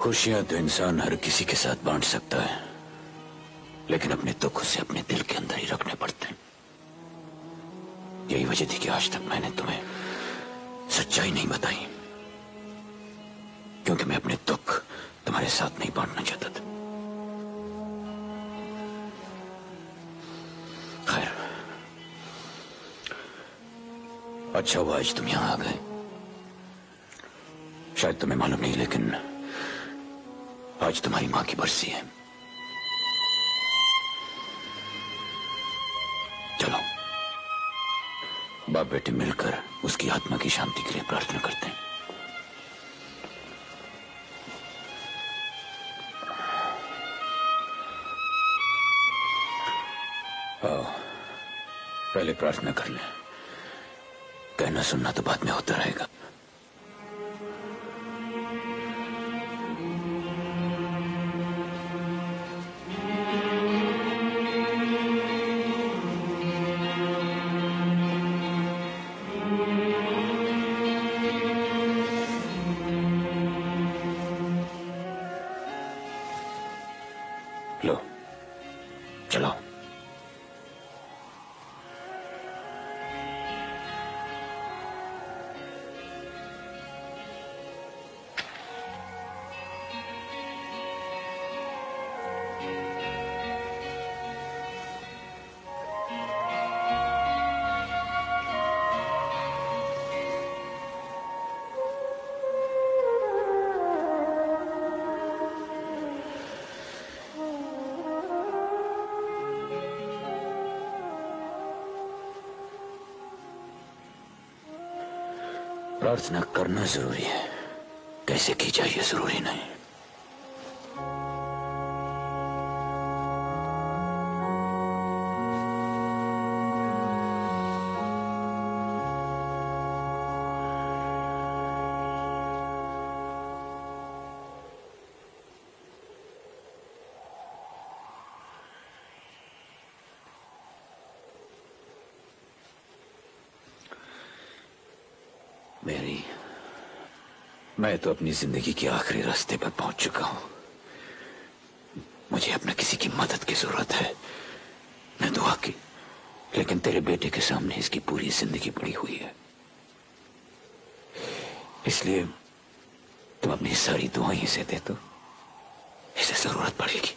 खुशियां तो इंसान हर किसी के साथ बांट सकता है, लेकिन अपने दुख उसे अपने दिल के अंदर ही रखने पड़ते हैं। यही वजह थी कि आज तक मैंने तुम्हें सच्चाई नहीं बताई, क्योंकि मैं अपने दुख तुम्हारे साथ नहीं बांटना चाहता था। खैर, अच्छा हुआ आज तुम यहां आ गए। शायद तुम्हें मालूम नहीं, लेकिन आज तुम्हारी मां की बरसी है। चलो बाप बेटे मिलकर उसकी आत्मा की शांति के लिए प्रार्थना करते हैं। आओ, पहले प्रार्थना कर ले। कहना सुनना तो बाद में होता रहेगा। लो, चलो। प्रार्थना करना जरूरी है, कैसे की जाए ये जरूरी नहीं। मेरी, मैं तो अपनी जिंदगी के आखिरी रास्ते पर पहुंच चुका हूं। मुझे अपना किसी की मदद की जरूरत है, न दुआ की। लेकिन तेरे बेटे के सामने इसकी पूरी जिंदगी पड़ी हुई है, इसलिए तुम अपनी सारी दुआएं इसे दे दो, इसे जरूरत पड़ेगी।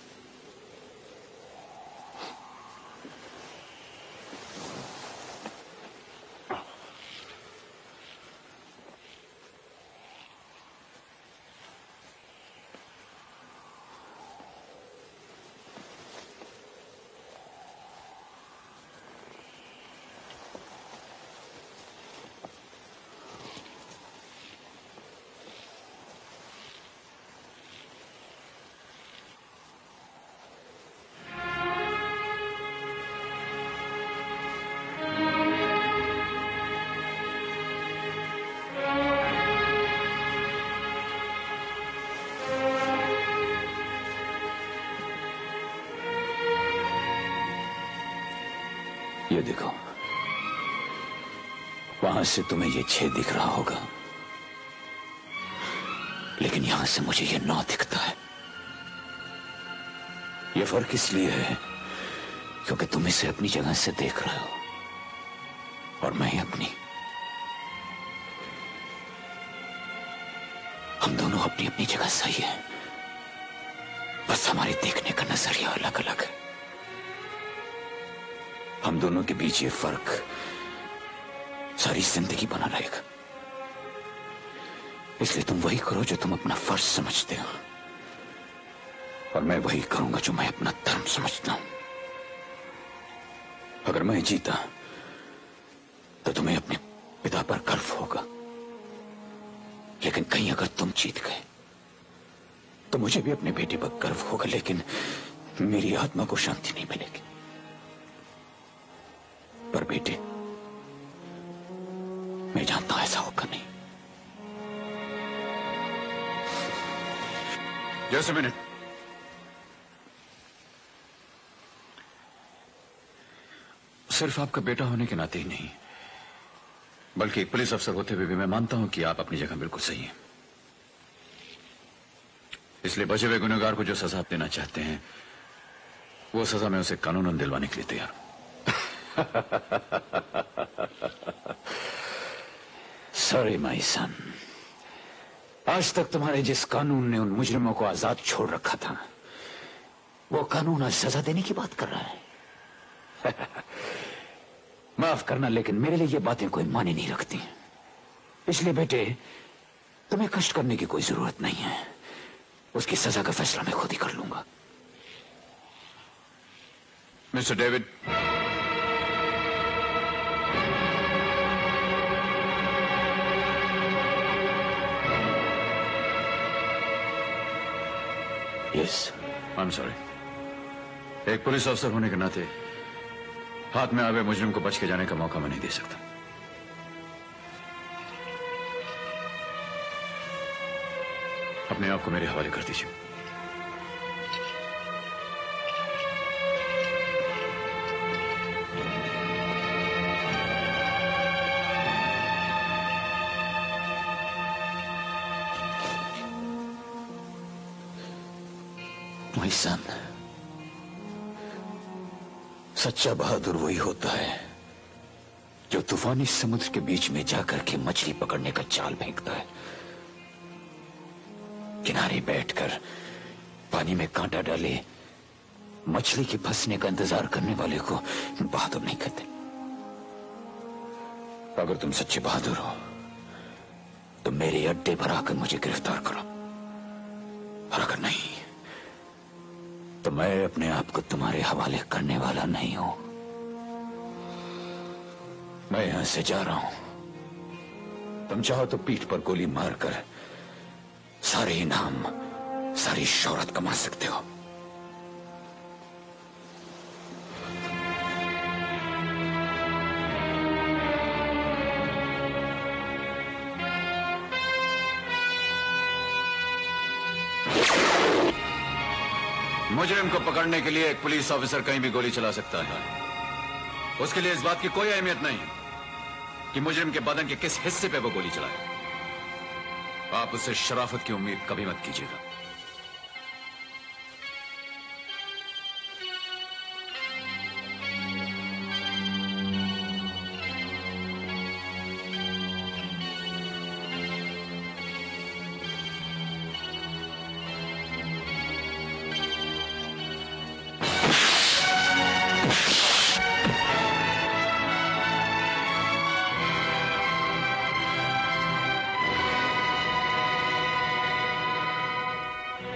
ये देखो, वहां से तुम्हें ये 6 दिख रहा होगा, लेकिन यहां से मुझे ये 9 दिखता है। ये फर्क इसलिए है क्योंकि तुम इसे अपनी जगह से देख रहे हो और मैं अपनी। हम दोनों अपनी अपनी जगह सही है, बस हमारे देखने का नजरिया अलग अलग है। हम दोनों के बीच ये फर्क सारी जिंदगी बना रहेगा। इसलिए तुम वही करो जो तुम अपना फर्ज समझते हो, और मैं वही करूंगा जो मैं अपना धर्म समझता हूं। अगर मैं जीता तो तुम्हें अपने पिता पर गर्व होगा, लेकिन कहीं अगर तुम जीत गए तो मुझे भी अपने बेटे पर गर्व होगा, लेकिन मेरी आत्मा को शांति नहीं मिलेगी। पर बेटे, मैं जानता हूं ऐसा होगा नहीं। Just a minute. सिर्फ आपका बेटा होने के नाते ही नहीं, बल्कि एक पुलिस अफसर होते हुए भी मैं मानता हूं कि आप अपनी जगह बिल्कुल सही हैं। इसलिए बचे हुए गुनहगार को जो सजा आप देना चाहते हैं वो सजा मैं उसे कानूनन दिलवाने के लिए तैयार हूं। सॉरी माय सन, आज तक तुम्हारे जिस कानून ने उन मुजरिमों को आजाद छोड़ रखा था वो कानून आज सजा देने की बात कर रहा है। माफ करना, लेकिन मेरे लिए ये बातें कोई मायने नहीं रखती। इसलिए बेटे, तुम्हें कष्ट करने की कोई जरूरत नहीं है। उसकी सजा का फैसला मैं खुद ही कर लूंगा। Mister David, yes, I am sorry. एक पुलिस अफसर होने के नाते हाथ में आवे मुजरिम को बच के जाने का मौका मैं नहीं दे सकता। अपने आप को मेरे हवाले कर दीजिए। My son, सच्चा बहादुर वही होता है जो तूफानी समुद्र के बीच में जाकर के मछली पकड़ने का जाल फेंकता है। किनारे बैठकर पानी में कांटा डाले मछली के फंसने का इंतजार करने वाले को बहादुर नहीं कहते। अगर तुम सच्चे बहादुर हो तो मेरे अड्डे पर आकर मुझे गिरफ्तार करो, और अगर नहीं तो मैं अपने आप को तुम्हारे हवाले करने वाला नहीं हूं। मैं यहां से जा रहा हूं। तुम चाहो तो पीठ पर गोली मारकर सारे इनाम, सारी शोहरत कमा सकते हो। मुजरिम को पकड़ने के लिए एक पुलिस ऑफिसर कहीं भी गोली चला सकता है। उसके लिए इस बात की कोई अहमियत नहीं है कि मुजरिम के बदन के किस हिस्से पे वो गोली चलाए। आप उससे शराफत की उम्मीद कभी मत कीजिएगा।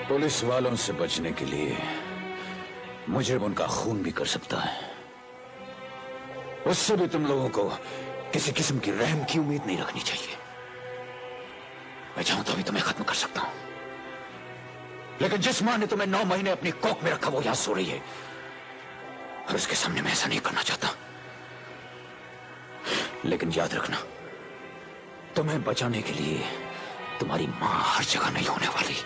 पुलिस वालों से बचने के लिए मुझे उनका खून भी कर सकता है। उससे भी तुम लोगों को किसी किस्म की रहम की उम्मीद नहीं रखनी चाहिए। मैं चाहूं तो भी तुम्हें खत्म कर सकता हूं, लेकिन जिस मां ने तुम्हें 9 महीने अपनी कोख में रखा वो यहां सो रही है, और उसके सामने मैं ऐसा नहीं करना चाहता। लेकिन याद रखना, तुम्हें बचाने के लिए तुम्हारी मां हर जगह नहीं होने वाली।